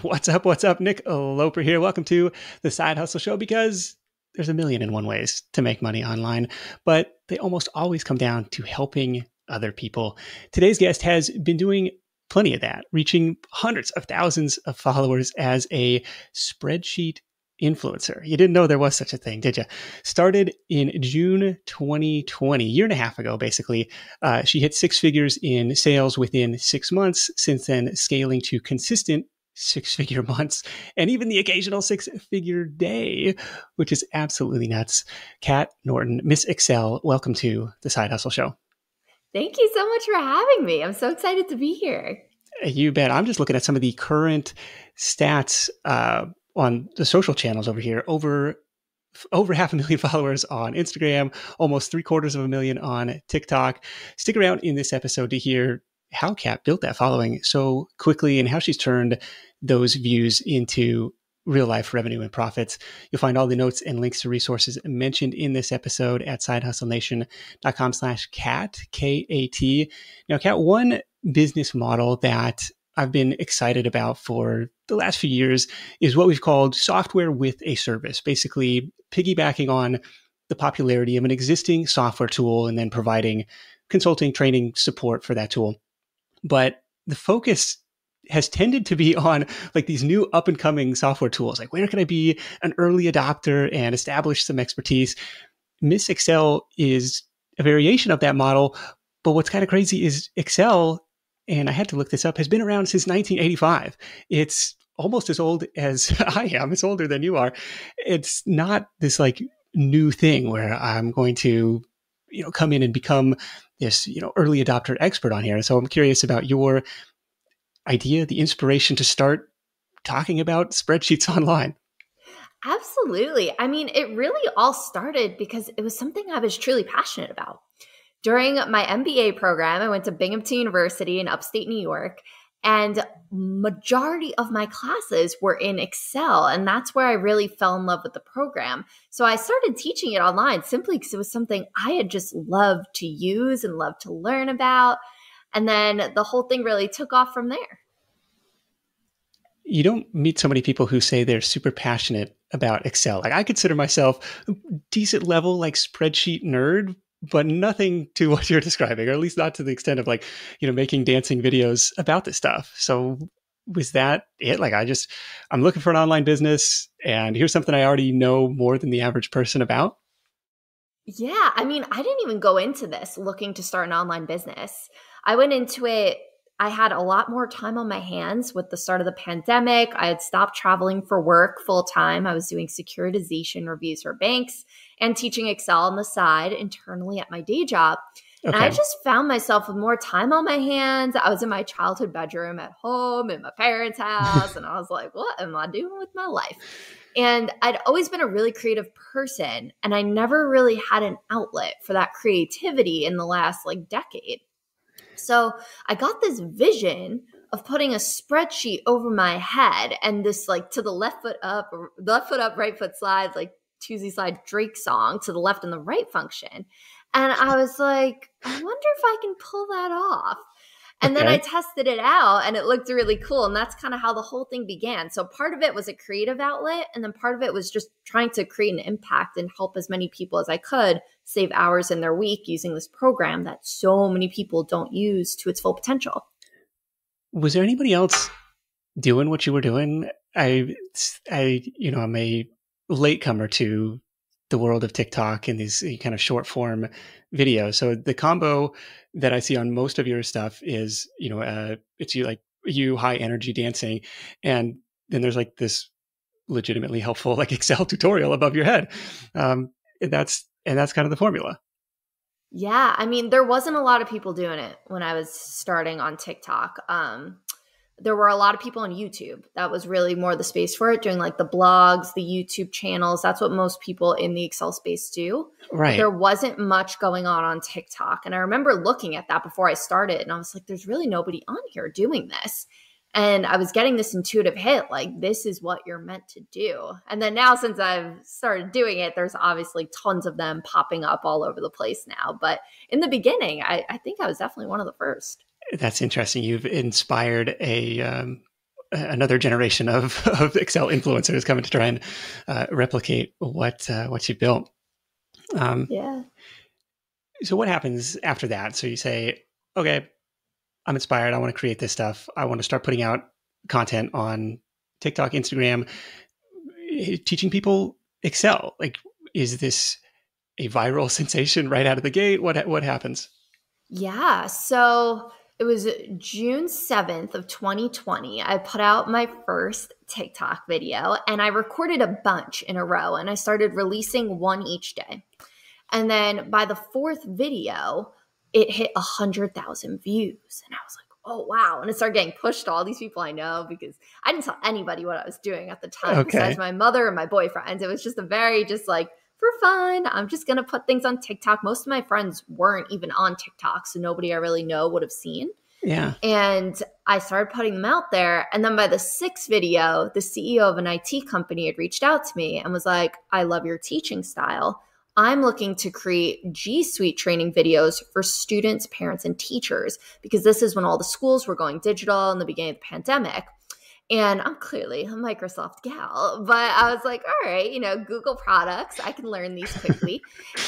What's up? What's up? Nick Loper here. Welcome to the Side Hustle Show because there's a million and one ways to make money online, but they almost always come down to helping other people. Today's guest has been doing plenty of that, reaching hundreds of thousands of followers as a spreadsheet influencer. You didn't know there was such a thing, did you? Started in June 2020, a year and a half ago, basically. She hit six figures in sales within 6 months. Since then, scaling to consistent six-figure months and even the occasional six-figure day, which is absolutely nuts. Kat Norton, Miss Excel, welcome to the Side Hustle Show. Thank you so much for having me. I'm so excited to be here. You bet. I'm just looking at some of the current stats on the social channels over here. Over 500,000 followers on Instagram, almost 750,000 on TikTok. Stick around in this episode to hear how Kat built that following so quickly and how she's turned those views into real life revenue and profits. You'll find all the notes and links to resources mentioned in this episode at sidehustlenation.com/Kat, K-A-T. Now, Kat, one business model that I've been excited about for the last few years is what we've called software with a service, basically piggybacking on the popularity of an existing software tool and then providing consulting, training, support for that tool. But the focus has tended to be on like these new up and coming software tools. Like, where can I be an early adopter and establish some expertise? Miss Excel is a variation of that model. But what's kind of crazy is Excel, and I had to look this up, has been around since 1985. It's almost as old as I am. It's older than you are. It's not this like new thing where I'm going to, come in and become this, early adopter expert on here. So I'm curious about your idea, the inspiration to start talking about spreadsheets online. Absolutely. I mean, it really all started because it was something I was truly passionate about. During my MBA program, I went to Binghamton University in upstate New York, and majority of my classes were in Excel. And that's where I really fell in love with the program. So I started teaching it online simply because it was something I had just loved to use and loved to learn about. And then the whole thing really took off from there. You don't meet so many people who say they're super passionate about Excel. Like, I consider myself a decent level, like spreadsheet nerd, but nothing to what you're describing, or at least not to the extent of like, making dancing videos about this stuff. So was that it? Like, I'm looking for an online business and here's something I already know more than the average person about. Yeah. I mean, I didn't even go into this looking to start an online business. I went into it, I had a lot more time on my hands with the start of the pandemic. I had stopped traveling for work full time. I was doing securitization reviews for banks and teaching Excel on the side internally at my day job. Okay. And I just found myself with more time on my hands. I was in my childhood bedroom at home in my parents' house. And I was like, what am I doing with my life? And I'd always been a really creative person. And I never really had an outlet for that creativity in the last decade. So I got this vision of putting a spreadsheet over my head and this to the left foot up, right foot slide, like Tuesday Slide Drake song to the left and the right function. And I was like, I wonder if I can pull that off. And then I tested it out and it looked really cool. And that's kind of how the whole thing began. So part of it was a creative outlet. And then part of it was just trying to create an impact and help as many people as I could save hours in their week using this program that so many people don't use to its full potential. Was there anybody else doing what you were doing? I'm a latecomer to the world of TikTok and these kind of short form videos. So the combo that I see on most of your stuff is, it's you high energy dancing. And then there's this legitimately helpful Excel tutorial above your head. And that's kind of the formula. Yeah. I mean, there wasn't a lot of people doing it when I was starting on TikTok. There were a lot of people on YouTube. That was really more the space for it, doing the blogs, the YouTube channels. That's what most people in the Excel space do. Right. There wasn't much going on TikTok. And I remember looking at that before I started and I was like, there's really nobody on here doing this. And I was getting this intuitive hit, this is what you're meant to do. And then now since I've started doing it, there's obviously tons of them popping up all over the place now. But in the beginning, I think I was definitely one of the first. That's interesting. You've inspired a another generation of Excel influencers coming to try and replicate what you built. Yeah. So what happens after that? So you say, okay, I'm inspired. I want to create this stuff. I want to start putting out content on TikTok, Instagram, teaching people Excel. Like, is this a viral sensation right out of the gate? What happens? Yeah. So it was June 7th of 2020. I put out my first TikTok video and I recorded a bunch in a row and I started releasing one each day. And then by the fourth video, it hit 100,000 views. And I was like, oh, wow. And it started getting pushed to all these people I know because I didn't tell anybody what I was doing at the time besides my mother and my boyfriend. It was just just like, for fun, I'm just going to put things on TikTok. Most of my friends weren't even on TikTok, so nobody I really know would have seen. Yeah. And I started putting them out there. And then by the sixth video, the CEO of an IT company had reached out to me and was like, I love your teaching style. I'm looking to create G Suite training videos for students, parents, and teachers because this is when all the schools were going digital in the beginning of the pandemic. And I'm clearly a Microsoft gal, but I was like, all right, Google products, I can learn these quickly.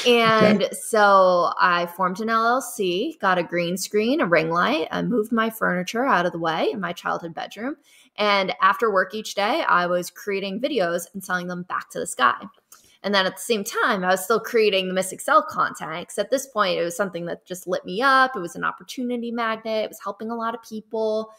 And so I formed an LLC, got a green screen, a ring light, I moved my furniture out of the way in my childhood bedroom. And after work each day, I was creating videos and selling them back to the sky. And then at the same time, I was still creating the Miss Excel content. Because at this point, it was something that just lit me up. It was an opportunity magnet. It was helping a lot of people.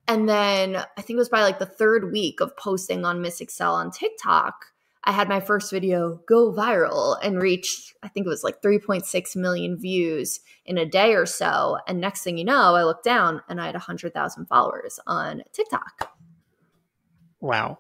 And then I think it was by like the third week of posting on Miss Excel on TikTok, I had my first video go viral and reach, I think it was like 3.6 million views in a day or so. And next thing you know, I looked down and I had 100,000 followers on TikTok. Wow.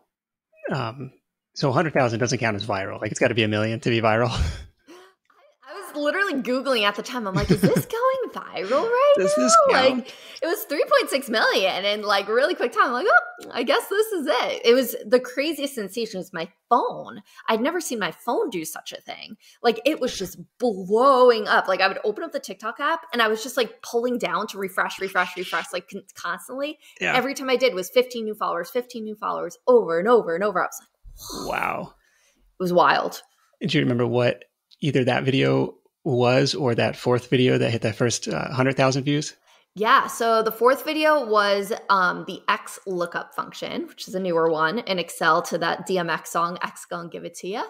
So 100,000 doesn't count as viral. Like, it's got to be 1 million to be viral. I was literally Googling at the time. I'm like, is this going viral right Does now? this count? Like, it was 3.6 million in like really quick time. I'm like, oh, I guess this is it. It was the craziest sensation was my phone. I'd never seen my phone do such a thing. Like, it was just blowing up. Like, I would open up the TikTok app and I was just like pulling down to refresh, like constantly. Yeah. Every time I did was 15 new followers over and over and over. I was like, wow. It was wild. Do you remember what either that video was or that fourth video that hit that first 100,000 views? Yeah. So the fourth video was the X lookup function, which is a newer one in Excel to that DMX song, X Gon' Give It To Ya.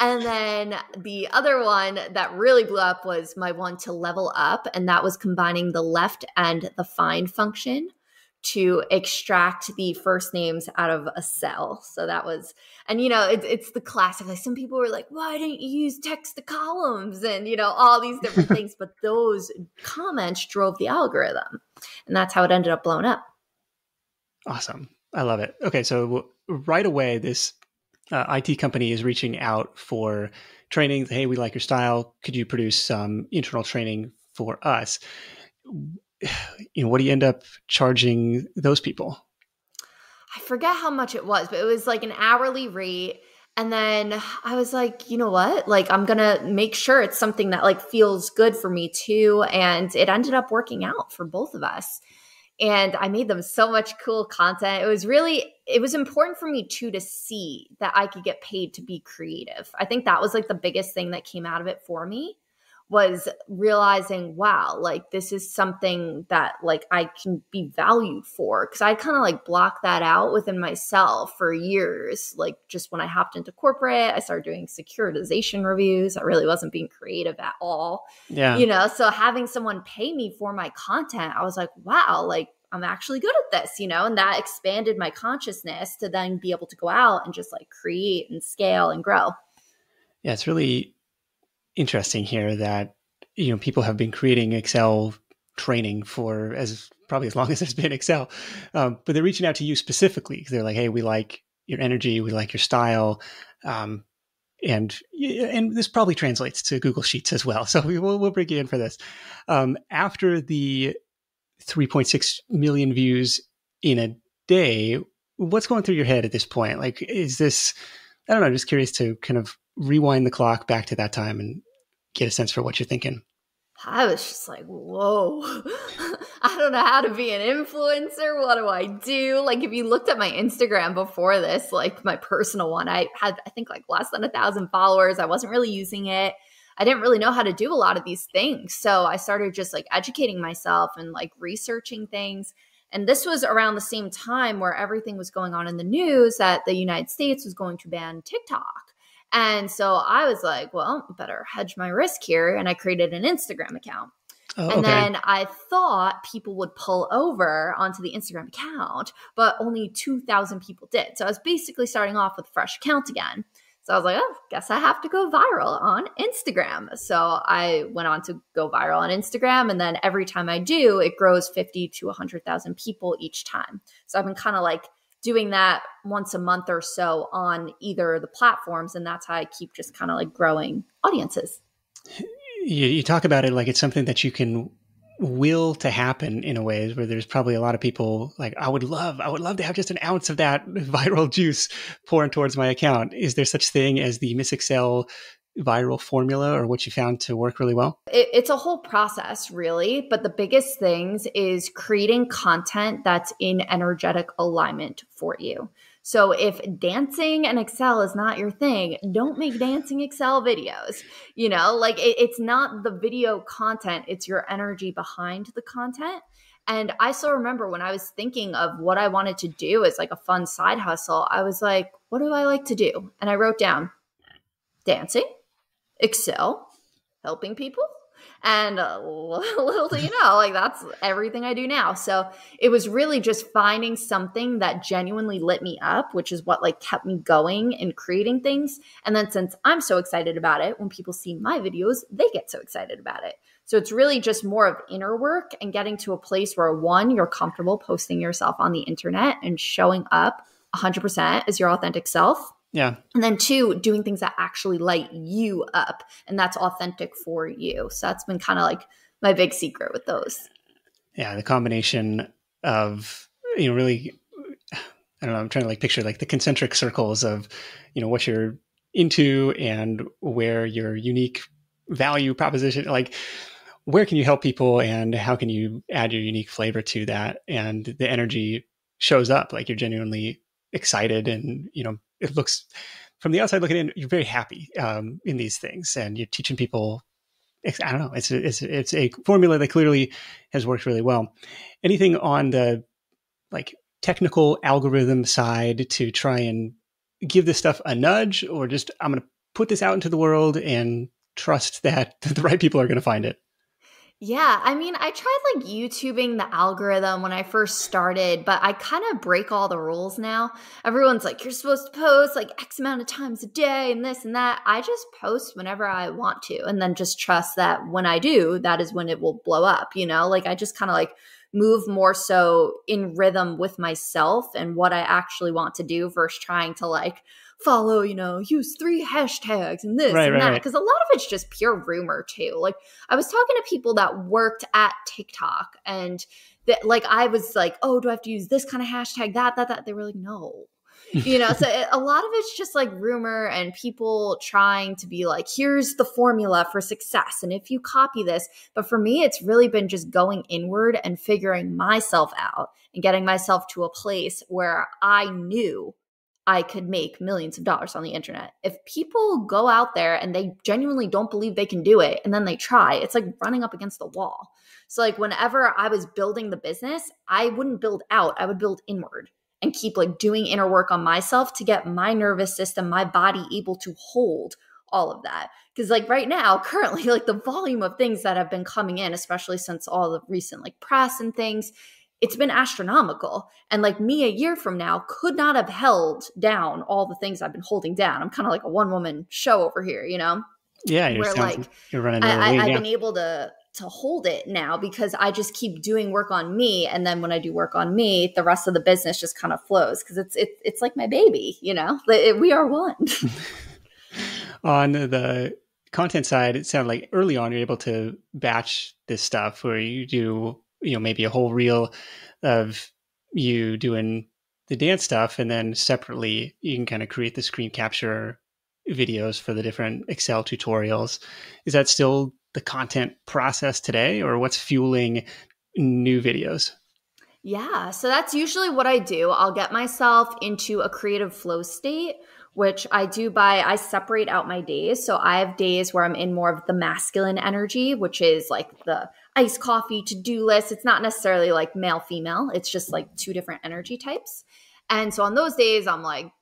And then the other one that really blew up was my one to level up. And that was combining the left and the find function to extract the first names out of a cell. So that was, and it's the classic. Like, some people were like, why didn't you use text to columns and, all these different things. But those comments drove the algorithm. And that's how it ended up blowing up. Awesome. I love it. Okay. So right away, this IT company is reaching out for training. Hey, we like your style. Could you produce some internal training for us? What do you end up charging those people? I forget how much it was, but it was like an hourly rate. And then I was like, you know what? Like, I'm going to make sure it's something that like feels good for me too. And it ended up working out for both of us. And I made them so much cool content. It was important for me too to see that I could get paid to be creative. I think that was like the biggest thing that came out of it for me, was realizing, wow, like this is something that like I can be valued for. Cause I kind of like blocked that out within myself for years. Like, just when I hopped into corporate, I started doing securitization reviews. I really wasn't being creative at all. Yeah. So having someone pay me for my content, I was like, wow, like I'm actually good at this, and that expanded my consciousness to then be able to go out and just like create and scale and grow. Yeah. It's really interesting here that people have been creating Excel training for probably as long as there's been Excel, but they're reaching out to you specifically because they're like, hey, we like your energy, we like your style, and this probably translates to Google Sheets as well. So we'll bring you in for this. After the 3.6 million views in a day, what's going through your head at this point? Like, is this? I don't know. Just curious to kind of rewind the clock back to that time and get a sense for what you're thinking. I was just like, whoa. I don't know how to be an influencer. What do I do? Like, if you looked at my Instagram before this, like my personal one, I had, I think, like less than 1,000 followers. I wasn't really using it. I didn't really know how to do a lot of these things. So I started just like educating myself and like researching things. And this was around the same time where everything was going on in the news that the United States was going to ban TikTok. And so I was like, well, better hedge my risk here. And I created an Instagram account. Oh, And okay. then I thought people would pull over onto the Instagram account, but only 2,000 people did. So I was basically starting off with a fresh account again. So I was like, oh, guess I have to go viral on Instagram. So I went on to go viral on Instagram. And then every time I do, it grows 50 to 100,000 people each time. So I've been kind of like doing that once a month or so on either of the platforms. And that's how I keep just kind of like growing audiences. You talk about it like it's something that you can will to happen in a way where there's probably a lot of people like, I would love to have just an ounce of that viral juice pouring towards my account. Is there such thing as the Miss Excel viral formula, or what you found to work really well? It's a whole process, really. But the biggest things is creating content that's in energetic alignment for you. So if dancing and Excel is not your thing, don't make dancing Excel videos. You know, like it's not the video content, it's your energy behind the content. And I still remember when I was thinking of what I wanted to do as like a fun side hustle, I was like, what do I like to do? And I wrote down dancing, Excel, helping people. And little do you know, like that's everything I do now. So it was really just finding something that genuinely lit me up, which is what like kept me going and creating things. And then since I'm so excited about it, when people see my videos, they get so excited about it. So it's really just more of inner work and getting to a place where one, you're comfortable posting yourself on the internet and showing up 100% as your authentic self. Yeah. And then two, doing things that actually light you up and that's authentic for you. So that's been kind of like my big secret with those. Yeah. The combination of, really, I don't know, I'm trying to like picture like the concentric circles of, what you're into and where your unique value proposition, like where can you help people and how can you add your unique flavor to that? And the energy shows up, like you're genuinely excited and, it looks from the outside looking in, you're very happy in these things and you're teaching people. I don't know. It's a formula that clearly has worked really well. Anything on the like technical algorithm side to try and give this stuff a nudge, or just I'm going to put this out into the world and trust that the right people are going to find it? Yeah, I mean, I tried like YouTubing the algorithm when I first started, but I kind of break all the rules now. Everyone's like, you're supposed to post like X amount of times a day and this and that. I just post whenever I want to and then just trust that when I do, that is when it will blow up, Like I just kind of like move more so in rhythm with myself and what I actually want to do versus trying to like follow, use 3 hashtags and this and that. Because a lot of it's just pure rumor too. Like I was talking to people that worked at TikTok and that like I was like, oh, do I have to use this kind of hashtag, that? They were like, no. So a lot of it's just like rumor and people trying to be like, here's the formula for success. And if you copy this, but for me, it's really been just going inward and figuring myself out and getting myself to a place where I knew I could make millions of dollars on the internet. If people go out there and they genuinely don't believe they can do it and then they try, it's like running up against the wall. So like whenever I was building the business, I wouldn't build out, I would build inward and keep like doing inner work on myself to get my nervous system, my body able to hold all of that. Because like right now, currently, like the volume of things that have been coming in, especially since all the recent like press and things, it's been astronomical. And like me a year from now could not have held down all the things I've been holding down. I'm kind of like a one-woman show over here, Yeah, where like you're running I've been able to hold it now because I just keep doing work on me. And then when I do work on me, the rest of the business just kind of flows because it's like my baby, we are one. On the content side, it sounded like early on you're able to batch this stuff where you do, maybe a whole reel of you doing the dance stuff. And then separately, you can kind of create the screen capture videos for the different Excel tutorials. Is that still the content process today, or what's fueling new videos? Yeah, so that's usually what I do. I'll get myself into a creative flow state, which I do by I separate out my days. So I have days where I'm in more of the masculine energy, which is like the iced coffee to-do list. It's not necessarily like male female. It's just like two different energy types. And so on those days, I'm like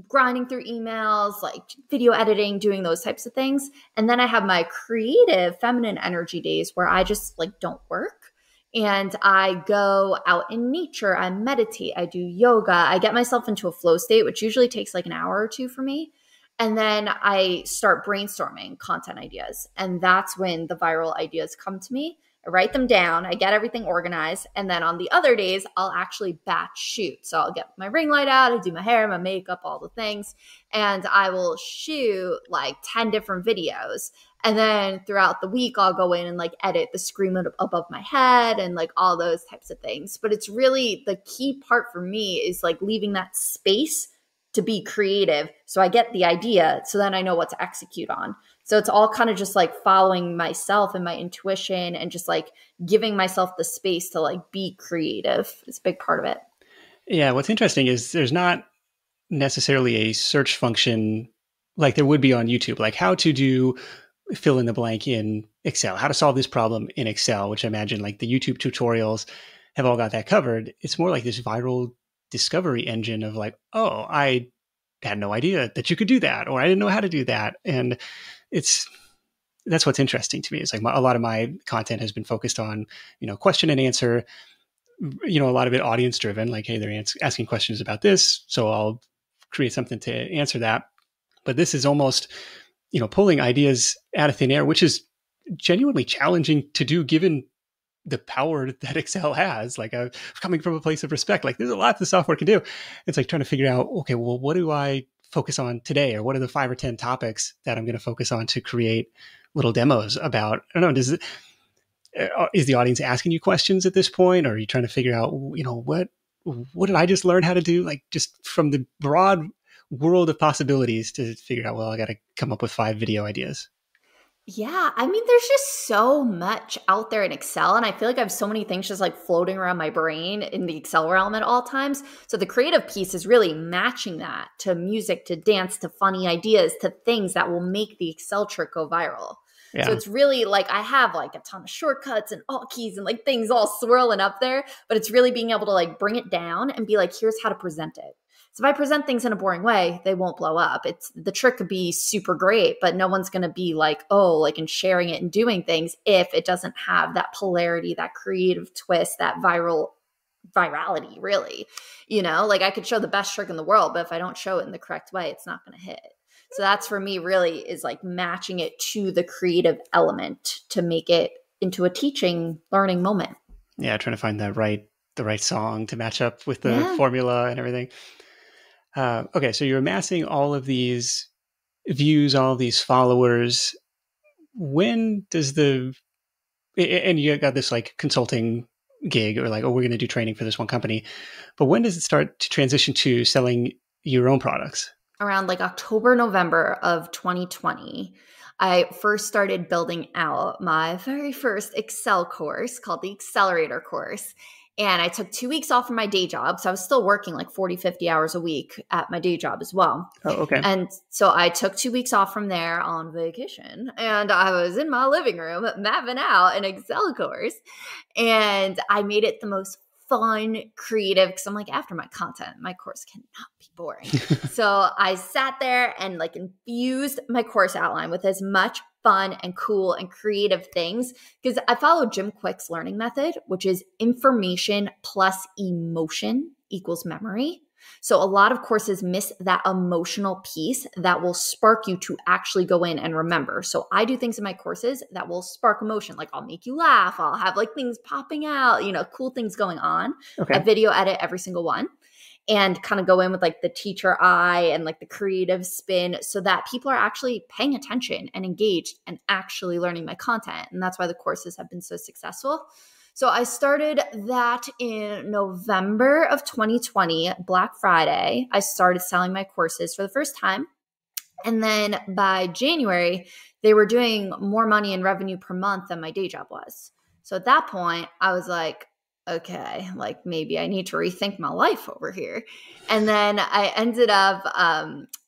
grinding through emails, like video editing, doing those types of things. And then I have my creative feminine energy days where I just like don't work. And I go out in nature, I meditate, I do yoga, I get myself into a flow state, which usually takes like an hour or two for me. And then I start brainstorming content ideas. And that's when the viral ideas come to me. I write them down, I get everything organized. And then on the other days, I'll actually batch shoot. So I'll get my ring light out, I do my hair, my makeup, all the things. And I will shoot like 10 different videos. And then throughout the week, I'll go in and like edit the screen above my head and like all those types of things. But it's really the key part for me is like leaving that space to be creative. So I get the idea. So then I know what to execute on. So it's all kind of just like following myself and my intuition and just like giving myself the space to like be creative. It's a big part of it. Yeah. What's interesting is there's not necessarily a search function like there would be on YouTube, like how to do fill in the blank in Excel, how to solve this problem in Excel, which I imagine like the YouTube tutorials have all got that covered. It's more like this viral discovery engine of like, oh, I had no idea that you could do that, or I didn't know how to do that. And that's what's interesting to me. It's like a lot of my content has been focused on, question and answer, a lot of it audience driven, like, hey, they're asking questions about this. So I'll create something to answer that. But this is almost, pulling ideas out of thin air, which is genuinely challenging to do given the power that Excel has. Like coming from a place of respect, like there's a lot the software can do. It's like trying to figure out, okay, well, what do I focus on today? Or what are the 5 or 10 topics that I'm going to focus on to create little demos about? I don't know. Is the audience asking you questions at this point? Or are you trying to figure out, what did I just learn how to do? Like just from the broad world of possibilities to figure out, well, I got to come up with 5 video ideas. Yeah, I mean, there's just so much out there in Excel, and I feel like I have so many things just like floating around my brain in the Excel realm at all times. So the creative piece is really matching that to music, to dance, to funny ideas, to things that will make the Excel trick go viral. Yeah. So it's really like I have like a ton of shortcuts and alt keys and like things all swirling up there, but it's really being able to like bring it down and be like, here's how to present it. So if I present things in a boring way, they won't blow up. The trick could be super great, but no one's going to be like, oh, like and sharing it and doing things if it doesn't have that polarity, that creative twist, that virality, really. Like I could show the best trick in the world, but if I don't show it in the correct way, it's not going to hit. So that's for me really is like matching it to the creative element to make it into a teaching, learning moment. Yeah, trying to find the right song to match up with the formula and everything. Okay, so you're amassing all of these views, all of these followers. When does and you got this like consulting gig or like, oh, we're going to do training for this one company, but when does it start to transition to selling your own products? Around like October, November of 2020, I first started building out my very first Excel course called the Accelerator course. And I took 2 weeks off from my day job. So I was still working like 40, 50 hours a week at my day job as well. Oh, okay. And so I took 2 weeks off from there on vacation. And I was in my living room mapping out an Excel course. And I made it the most fun, creative, because I'm like, after my content, my course cannot be boring. So I sat there and like infused my course outline with as much fun and cool and creative things, because I follow Jim Kwik's learning method, which is information plus emotion equals memory. So a lot of courses miss that emotional piece that will spark you to actually go in and remember. So I do things in my courses that will spark emotion. Like I'll make you laugh. I'll have like things popping out, cool things going on. Okay. I video edit every single one and kind of go in with like the teacher eye and like the creative spin so that people are actually paying attention and engaged and actually learning my content. And that's why the courses have been so successful. So I started that in November of 2020, Black Friday. I started selling my courses for the first time. And then by January, they were doing more money in revenue per month than my day job was. So at that point, I was like, okay, like maybe I need to rethink my life over here. And then I ended up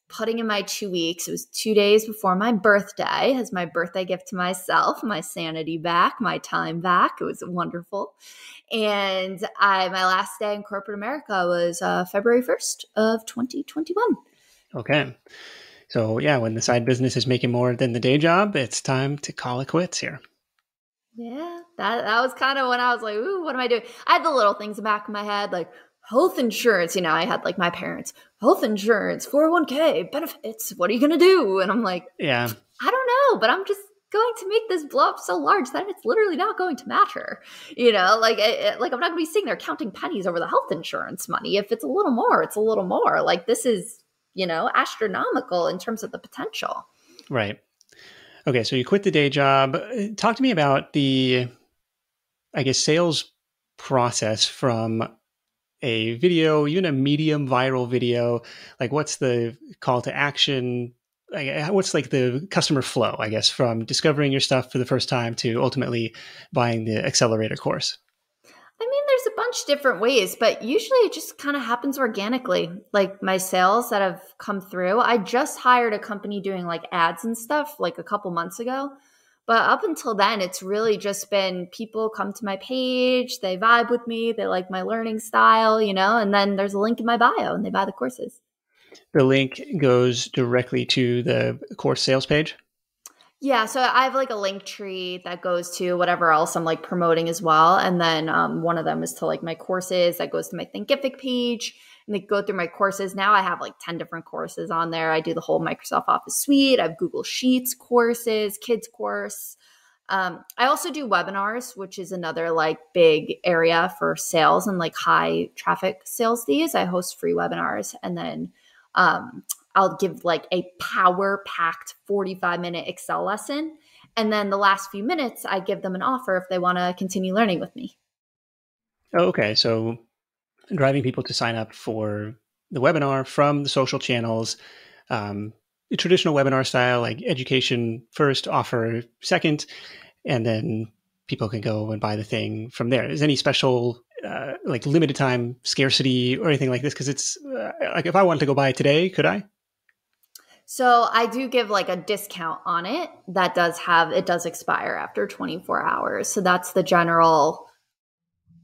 putting in my 2 weeks. It was 2 days before my birthday, as my birthday gift to myself, my sanity back, my time back. It was wonderful. And my last day in corporate America was February 1st of 2021. Okay. So yeah, when the side business is making more than the day job, it's time to call it quits here. Yeah, that was kind of when I was like, ooh, what am I doing? I had the little things in the back of my head, like health insurance. You know, I had like my parents, health insurance, 401k, benefits. What are you going to do? And I'm like, Yeah. I don't know, but I'm just going to make this blow up so large that it's literally not going to matter. You know, like like I'm not going to be sitting there counting pennies over the health insurance money. If it's a little more, it's a little more. Like this is, you know, astronomical in terms of the potential. Right. Okay, so you quit the day job. Talk to me about the, I guess, sales process from a video, even a medium viral video. Like, what's the call to action? What's like the customer flow, I guess, from discovering your stuff for the first time to ultimately buying the accelerator course? I mean, there's a bunch of different ways, but usually it just kind of happens organically. Like my sales that have come through, I just hired a company doing like ads and stuff like a couple months ago. But up until then, it's really just been people come to my page, they vibe with me, they like my learning style, you know, and then there's a link in my bio and they buy the courses. The link goes directly to the course sales page. Yeah, so I have like a link tree that goes to whatever else I'm like promoting as well. And then one of them is to like my courses that goes to my Thinkific page. And they go through my courses. Now I have like 10 different courses on there. I do the whole Microsoft Office suite. I have Google Sheets courses, kids course. I also do webinars, which is another like big area for sales and like high traffic sales days. I host free webinars and then I'll give like a power packed 45-minute Excel lesson. And then the last few minutes, I give them an offer if they want to continue learning with me. Oh, okay. So driving people to sign up for the webinar from the social channels, traditional webinar style, like education first, offer second, and then people can go and buy the thing from there. Is any special like limited time scarcity or anything like this? Because it's like if I wanted to go buy it today, could I? So I do give like a discount on it that does expire after 24 hours. So that's the general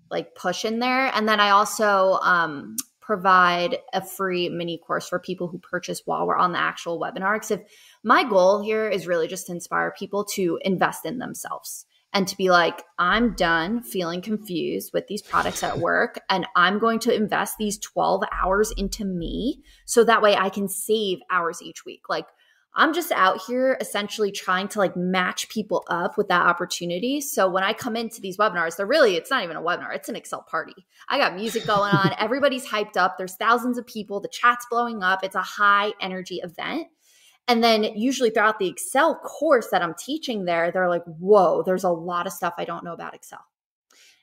like push in there. And then I also provide a free mini course for people who purchase while we're on the actual webinar. Because if my goal here is really just to inspire people to invest in themselves and to be like, I'm done feeling confused with these products at work, and I'm going to invest these 12 hours into me so that way I can save hours each week. Like, I'm just out here essentially trying to like match people up with that opportunity. So when I come into these webinars, it's not even a webinar, it's an Excel party. I got music going on, everybody's hyped up, there's thousands of people, the chat's blowing up, it's a high energy event. And then usually throughout the Excel course that I'm teaching there, they're like, whoa, there's a lot of stuff I don't know about Excel.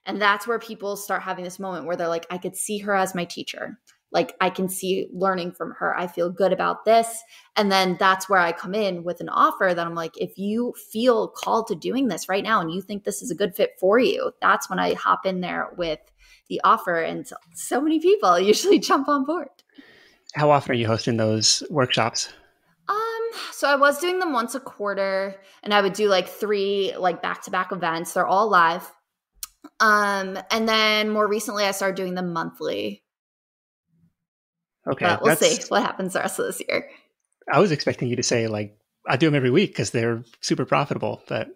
And that's where people start having this moment where they're like, I could see her as my teacher. Like I can see learning from her. I feel good about this. And then that's where I come in with an offer that I'm like, if you feel called to doing this right now and you think this is a good fit for you, that's when I hop in there with the offer. And so many people usually jump on board. How often are you hosting those workshops? So I was doing them once a quarter and I would do like 3 like back-to-back events. They're all live. And then more recently I started doing them monthly. Okay. But we'll see what happens the rest of this year. I was expecting you to say like, I do them every week because they're super profitable, but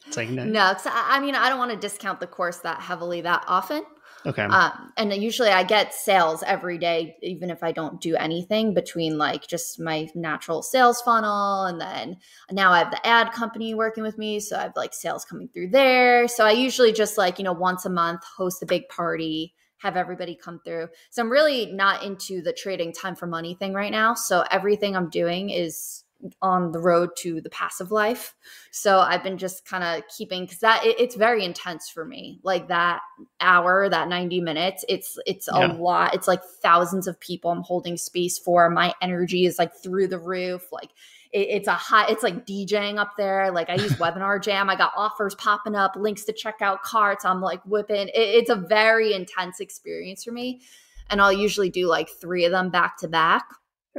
it's like, no. No, I mean, I don't want to discount the course that heavily that often. Okay. And usually I get sales every day, even if I don't do anything between like just my natural sales funnel. And then now I have the ad company working with me. So I have like sales coming through there. So I usually just like, once a month host a big party, have everybody come through. So I'm really not into the trading time for money thing right now. So everything I'm doing is on the road to the passive life. So I've been just kind of keeping, because it's very intense for me. Like that hour, that 90 minutes, it's a lot. It's like thousands of people I'm holding space for. My energy is like through the roof. Like it's like DJing up there. Like I use Webinar Jam. I got offers popping up, links to checkout carts. I'm like whipping. It's a very intense experience for me. And I'll usually do like 3 of them back to back.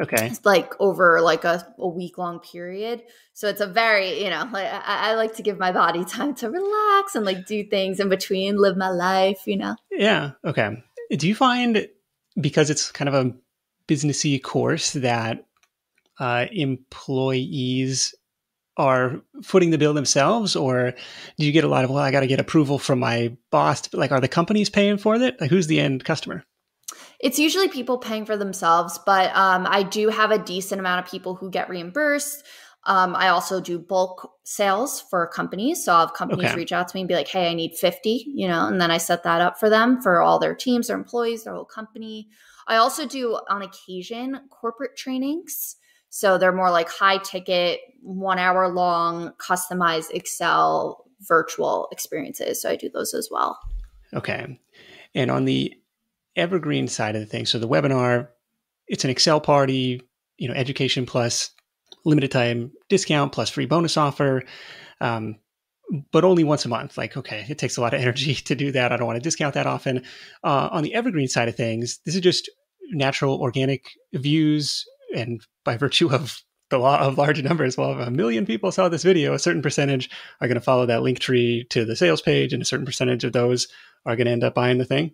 Okay. It's like over like a week-long period. So it's a very, like I like to give my body time to relax and like do things in between, live my life, Yeah. Okay. Do you find, because it's kind of a businessy course, that employees are footing the bill themselves, or do you get a lot of, well, I got to get approval from my boss? Like, are the companies paying for it? Like, who's the end customer? It's usually people paying for themselves, but I do have a decent amount of people who get reimbursed. I also do bulk sales for companies. So I'll have companies reach out to me and be like, hey, I need 50, and then I set that up for them for all their teams, their employees, their whole company. I also do on occasion corporate trainings. So they're more like high ticket, 1 hour long, customized Excel virtual experiences. So I do those as well. Okay. And on the evergreen side of the thing, so the webinar, it's an Excel party, education plus limited time discount plus free bonus offer, but only once a month. Like, okay, it takes a lot of energy to do that. I don't want to discount that often. On the evergreen side of things, this is just natural organic views. And by virtue of the law of large numbers, well, if 1 million people saw this video, a certain percentage are going to follow that link tree to the sales page, and a certain percentage of those are going to end up buying the thing.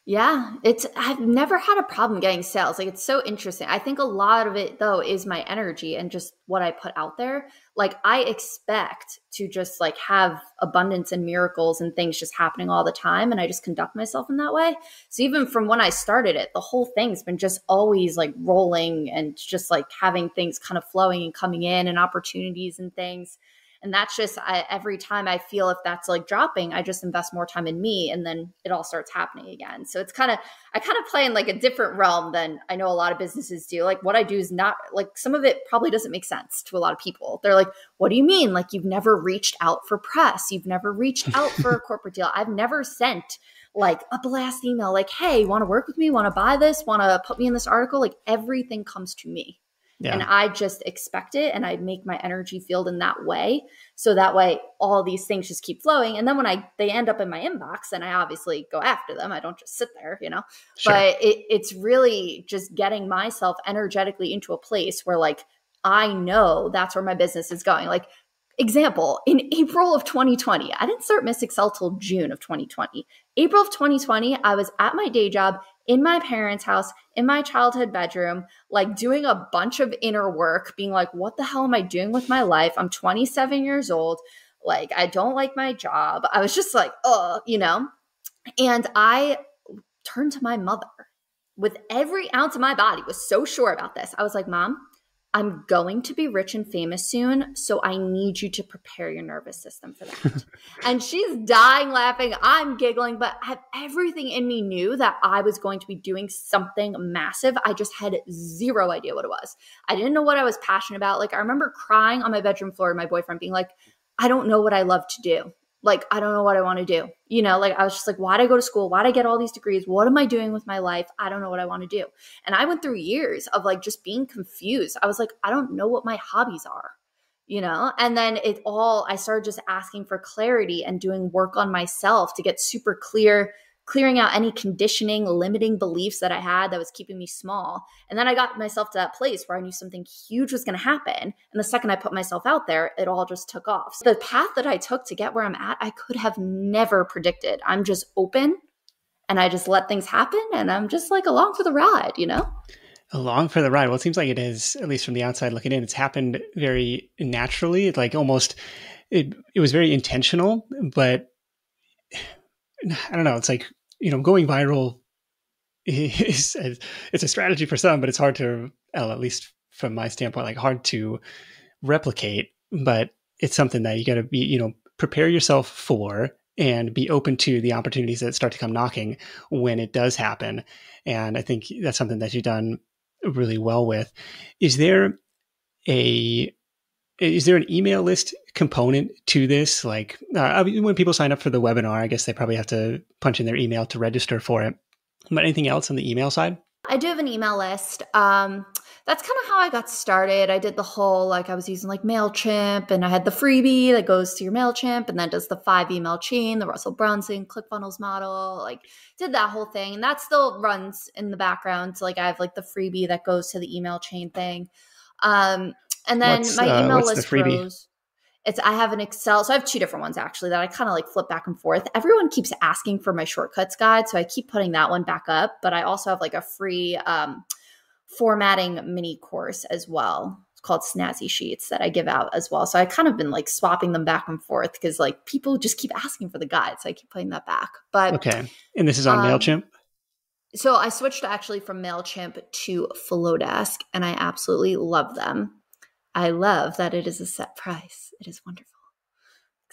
Yeah, I've never had a problem getting sales. Like, it's so interesting. I think a lot of it though is my energy and just what I put out there. Like, I expect to just like have abundance and miracles and things just happening all the time. And I just conduct myself in that way. So even from when I started it, the whole thing's been just always like rolling and just like having things kind of flowing and coming in and opportunities and things. And that's just, every time I feel if that's like dropping, I just invest more time in me, and then it all starts happening again. So it's I kind of play in like a different realm than I know a lot of businesses do. Like, what I do is not like, some of it probably doesn't make sense to a lot of people. They're like, what do you mean? Like, you've never reached out for press. You've never reached out for a corporate deal. I've never sent like a blast email, like, hey, want to work with me? Want to buy this? Want to put me in this article? Like, everything comes to me. Yeah. And I just expect it, and I make my energy field in that way. So that way all these things just keep flowing. And then when they end up in my inbox, then I obviously go after them. I don't just sit there, Sure. But it's really just getting myself energetically into a place where like, I know that's where my business is going. Like, example, in April of 2020, I didn't start Miss Excel till June of 2020. April of 2020, I was at my day job in my parents' house, in my childhood bedroom, like doing a bunch of inner work, being like, what the hell am I doing with my life? I'm 27 years old. Like, I don't like my job. I was just like, and I turned to my mother with every ounce of my body, was so sure about this. I was like, Mom, I'm going to be rich and famous soon, so I need you to prepare your nervous system for that. And she's dying laughing. I'm giggling, but everything in me knew that I was going to be doing something massive. I just had zero idea what it was. I didn't know what I was passionate about. Like, I remember crying on my bedroom floor to my boyfriend, being like, I don't know what I love to do. Like, I don't know what I want to do. Like, I was just like, why'd I go to school? Why'd I get all these degrees? What am I doing with my life? I don't know what I want to do. And I went through years of like just being confused. I was like, I don't know what my hobbies are, and then I started just asking for clarity and doing work on myself to get super clear, clearing out any conditioning, limiting beliefs that I had that was keeping me small. And then I got myself to that place where I knew something huge was going to happen. And the second I put myself out there, it all just took off. So the path that I took to get where I'm at, I could have never predicted. I'm just open, and I just let things happen, and I'm just like along for the ride, Along for the ride. Well, it seems like it is, at least from the outside looking in, it's happened very naturally. It's like almost, it was very intentional, but I don't know. It's like, going viral is, it's a strategy for some, but it's hard to, at least from my standpoint, like hard to replicate, but it's something that you got to be, prepare yourself for and be open to the opportunities that start to come knocking when it does happen. And I think that's something that you've done really well with. Is there an email list component to this? Like, when people sign up for the webinar, I guess they probably have to punch in their email to register for it. But anything else on the email side? I do have an email list. That's kind of how I got started. I did the whole, like I was using like MailChimp, and I had the freebie that goes to your MailChimp and then does the 5 email chain, the Russell Brunson ClickFunnels model, like did that whole thing. And that still runs in the background. So like I have like the freebie that goes to the email chain thing. And then my email list grows. I have an Excel. So I have 2 different ones actually that I kind of like flip back and forth. Everyone keeps asking for my shortcuts guide. So I keep putting that one back up, but I also have like a free formatting mini course as well. It's called Snazzy Sheets that I give out as well. So I kind of been like swapping them back and forth because like people just keep asking for the guide. So I keep putting that back. But okay. And this is on MailChimp? So I switched actually from MailChimp to Flowdesk, and I absolutely love them. I love that it is a set price. It is wonderful.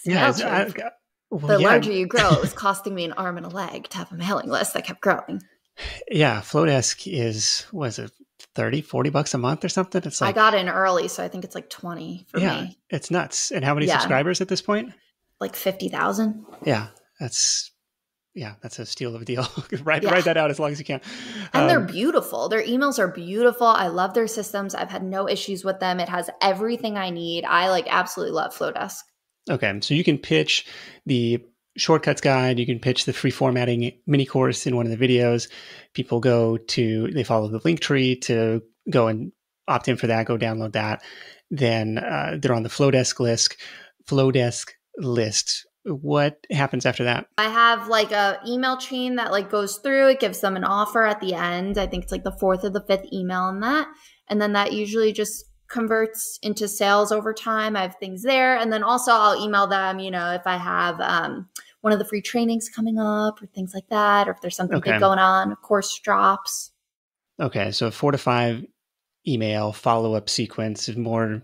Yeah, the larger you grow, it was costing me an arm and a leg to have a mailing list that kept growing. Yeah, Flowdesk was it $30-$40 a month or something? It's like, I got in early, so I think it's like 20 for me. It's nuts. And how many subscribers at this point? Like 50,000. Yeah, that's a steal of a deal. Write that out as long as you can. And they're beautiful. Their emails are beautiful. I love their systems. I've had no issues with them. It has everything I need. I like absolutely love Flowdesk. Okay. So you can pitch the shortcuts guide. You can pitch the free formatting mini course in one of the videos. People they follow the link tree to go and opt in for that, go download that. Then they're on the Flowdesk list. What happens after that? I have like a email chain that like goes through. It gives them an offer at the end. I think it's like the 4th or the 5th email in that. And then that usually just converts into sales over time. I have things there. And then also I'll email them, if I have one of the free trainings coming up or things like that, or if there's something big going on, course drops. Okay. So 4 to 5 email follow-up sequence of more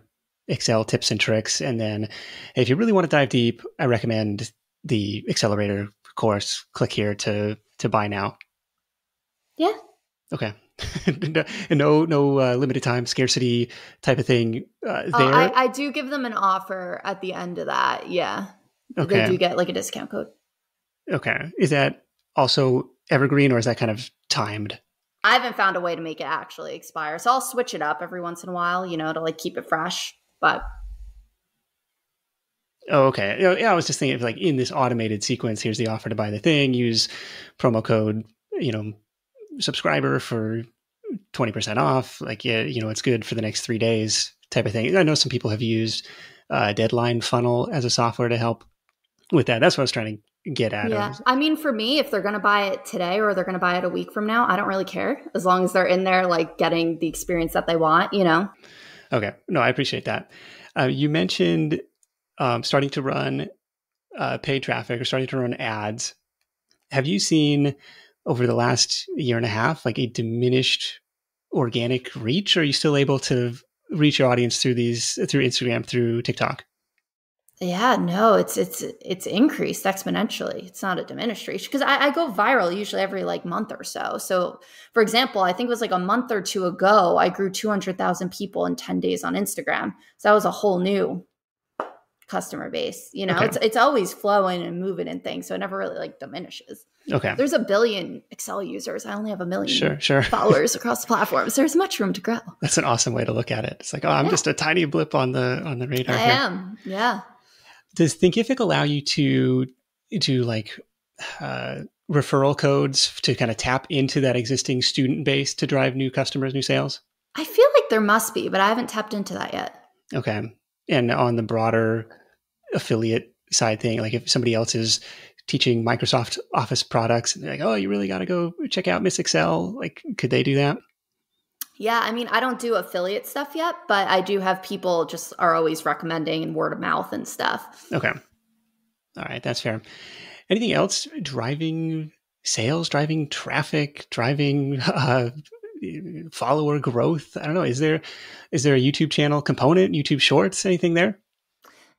Excel tips and tricks. And then if you really want to dive deep, I recommend the Accelerator course. Click here to buy now. Yeah. Okay. No limited time scarcity type of thing there. I do give them an offer at the end of that. Yeah. Okay. They do get like a discount code. Okay. Is that also evergreen or is that kind of timed? I haven't found a way to make it actually expire. So I'll switch it up every once in a while, to like keep it fresh. But okay. Yeah, I was just thinking of like in this automated sequence, here's the offer to buy the thing, use promo code, subscriber for 20% off. Like, it's good for the next 3 days type of thing. I know some people have used Deadline Funnel as a software to help with that. That's what I was trying to get at. Yeah. I mean, for me, if they're going to buy it today or they're going to buy it a week from now, I don't really care as long as they're in there, like getting the experience that they want, Okay. No, I appreciate that. You mentioned starting to run paid traffic or starting to run ads. Have you seen over the last year and a half, like a diminished organic reach? Or are you still able to reach your audience through Instagram, through TikTok? Yeah, no, it's increased exponentially. It's not a diminished reach because I go viral usually every like month or so. So for example, I think it was like a month or 2 ago, I grew 200,000 people in 10 days on Instagram. So that was a whole new customer base. Okay. It's always flowing and moving and things. So it never really like diminishes. Okay. There's 1 billion Excel users. I only have 1 million sure. followers across the platforms. There's much room to grow. That's an awesome way to look at it. It's like, I'm just a tiny blip on the radar. I am. Yeah. Does Thinkific allow you to like referral codes to kind of tap into that existing student base to drive new customers, new sales? I feel like there must be, but I haven't tapped into that yet. Okay. And on the broader affiliate side thing, like if somebody else is teaching Microsoft Office products and they're like, oh, you really got to go check out Miss Excel, like could they do that? Yeah, I mean, I don't do affiliate stuff yet, but I do have people just are always recommending and word of mouth and stuff. Okay. All right, that's fair. Anything else driving sales, driving traffic, driving follower growth? I don't know. Is there a YouTube channel component, YouTube Shorts, anything there?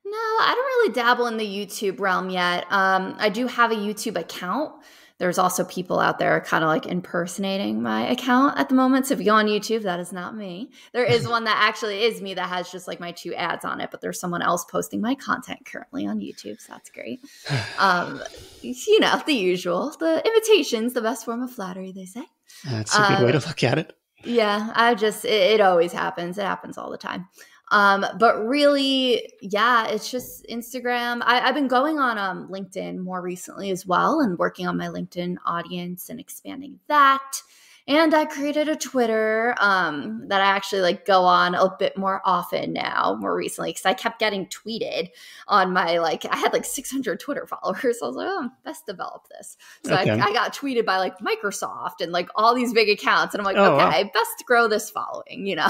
No, I don't really dabble in the YouTube realm yet. I do have a YouTube account. There's also people out there kind of like impersonating my account at the moment. So if you go on YouTube, that is not me. There is one that actually is me that has just like my 2 ads on it, but there's someone else posting my content currently on YouTube. So that's great. The usual, the imitation's the best form of flattery, they say. That's a good way to look at it. Yeah, it always happens. It happens all the time. But really, yeah, it's just Instagram. I've been going on LinkedIn more recently as well and working on my LinkedIn audience and expanding that. And I created a Twitter that I actually like go on a bit more often now, more recently, because I kept getting tweeted on my I had like 600 Twitter followers. I was like, oh, best develop this. So Okay. I got tweeted by like Microsoft and like all these big accounts. And I'm like, Oh, okay, wow. best grow this following, you know?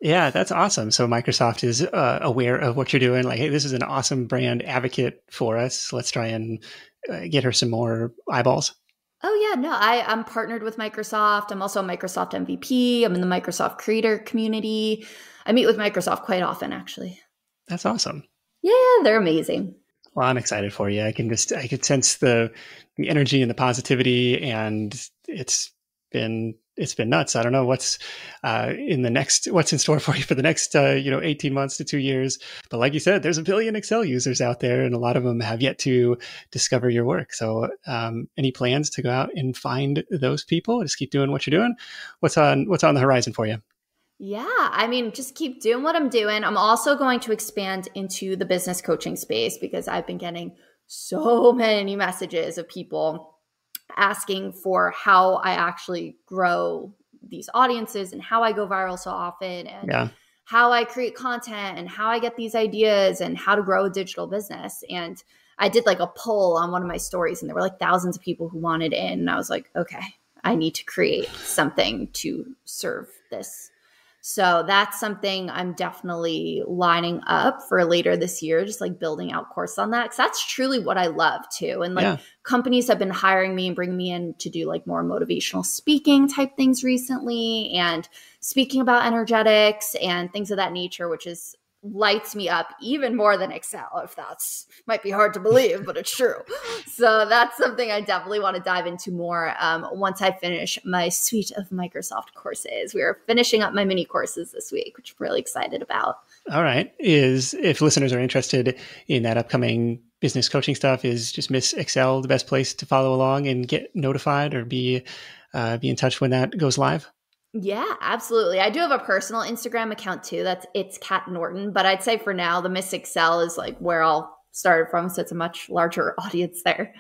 Yeah, that's awesome. So Microsoft is aware of what you're doing. Like, hey, this is an awesome brand advocate for us. Let's try and get her some more eyeballs. Oh yeah, no, I'm partnered with Microsoft. I'm also a Microsoft MVP. I'm in the Microsoft creator community. I meet with Microsoft quite often, actually. That's awesome. Yeah, they're amazing. Well, I'm excited for you. I could sense the energy and the positivity, and it's been nuts. I don't know what's what's in store for you for the next 18 months to 2 years. But like you said, there's a billion Excel users out there, and a lot of them have yet to discover your work. So, any plans to go out and find those people? Just keep doing what you're doing. What's on the horizon for you? Yeah, I mean, just keep doing what I'm doing. I'm also going to expand into the business coaching space because I've been getting so many messages of people asking for how I actually grow these audiences and how I go viral so often and Yeah. how I create content and how I get these ideas and how to grow a digital business. And I did like a poll on one of my stories and there were like thousands of people who wanted in. And I was like, okay, I need to create something to serve this. So that's something I'm definitely lining up for later this year, just like building out courses on that. Because that's truly what I love too. And like Yeah. companies have been hiring me and bringing me in to do like more motivational speaking type things recently and speaking about energetics and things of that nature, which is lights me up even more than Excel, if that's might be hard to believe, but it's true. So that's something I definitely want to dive into more once I finish my suite of Microsoft courses. We are finishing up my mini courses this week, which I'm really excited about. All right. If listeners are interested in that upcoming business coaching stuff, is just Miss Excel the best place to follow along and get notified or be in touch when that goes live? Yeah, absolutely. I do have a personal Instagram account too. It's Kat Norton, but I'd say for now the Miss Excel is like where I'll start from, so it's a much larger audience there.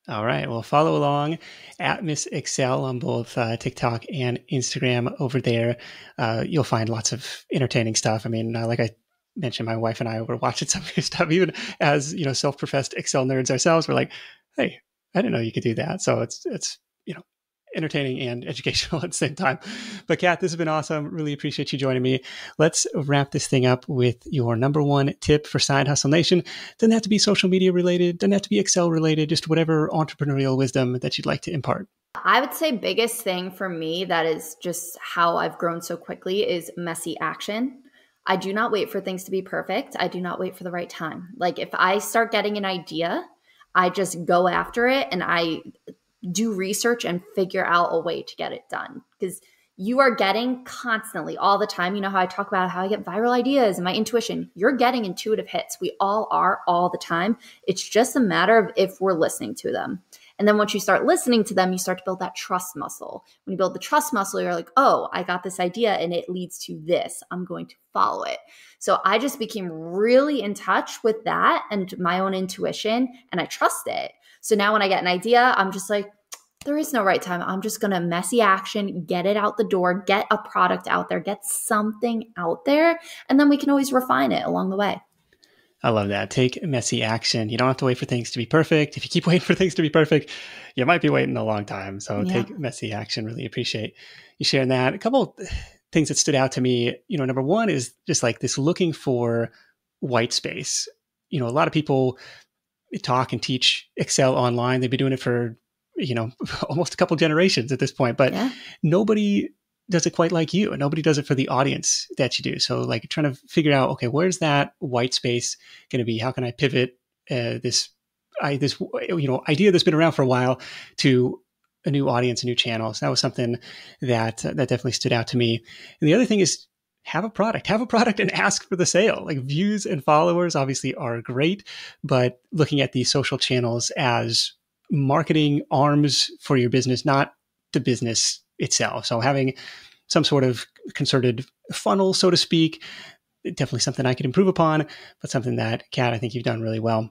All right. Well, follow along at Miss Excel on both TikTok and Instagram over there. You'll find lots of entertaining stuff. I mean, like I mentioned, my wife and I were watching some of your stuff, even as, self-professed Excel nerds ourselves. We're like, hey, I didn't know you could do that. So it's entertaining and educational at the same time. But Kat, this has been awesome. Really appreciate you joining me. Let's wrap this thing up with your number one tip for Side Hustle Nation. Doesn't have to be social media related, doesn't have to be Excel related, just whatever entrepreneurial wisdom that you'd like to impart. I would say biggest thing for me that is just how I've grown so quickly is messy action. I do not wait for things to be perfect. I do not wait for the right time. Like if I start getting an idea, I just go after it and I do research and figure out a way to get it done because you are getting constantly all the time. You know how I talk about how I get viral ideas and my intuition. You're getting intuitive hits. We all are all the time. It's just a matter of if we're listening to them. And then once you start listening to them, you start to build that trust muscle. When you build the trust muscle, you're like, oh, I got this idea and it leads to this. I'm going to follow it. So I just became really in touch with that and my own intuition and I trust it. So now when I get an idea, I'm just like, there is no right time. I'm just going to messy action, get it out the door, get a product out there, get something out there, and then we can always refine it along the way. I love that. Take messy action. You don't have to wait for things to be perfect. If you keep waiting for things to be perfect, you might be waiting a long time. So take messy action. Really appreciate you sharing that. A couple things that stood out to me, number one is just like this looking for white space. A lot of people talk and teach Excel online. They've been doing it for, almost a couple generations at this point, but nobody does it quite like you and nobody does it for the audience that you do. So like trying to figure out, okay, where's that white space going to be? How can I pivot this idea that's been around for a while to a new audience, a new channel? So that was something that definitely stood out to me. And the other thing is have a product and ask for the sale. Like views and followers obviously are great, but looking at these social channels as marketing arms for your business, not the business itself. So having some sort of concerted funnel, so to speak, definitely something I could improve upon, but something that, Kat, I think you've done really well.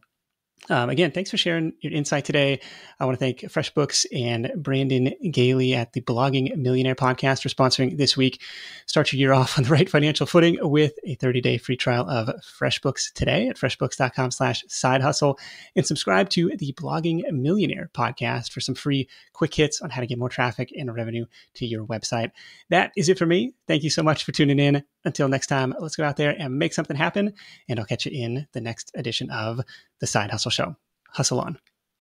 Again, thanks for sharing your insight today. I want to thank FreshBooks and Brandon Gailey at the Blogging Millionaire podcast for sponsoring this week. Start your year off on the right financial footing with a 30-day free trial of FreshBooks today at freshbooks.com/sidehustle, and subscribe to the Blogging Millionaire podcast for some free quick hits on how to get more traffic and revenue to your website. That is it for me. Thank you so much for tuning in. Until next time, let's go out there and make something happen. And I'll catch you in the next edition of The Side Hustle Show. Hustle on.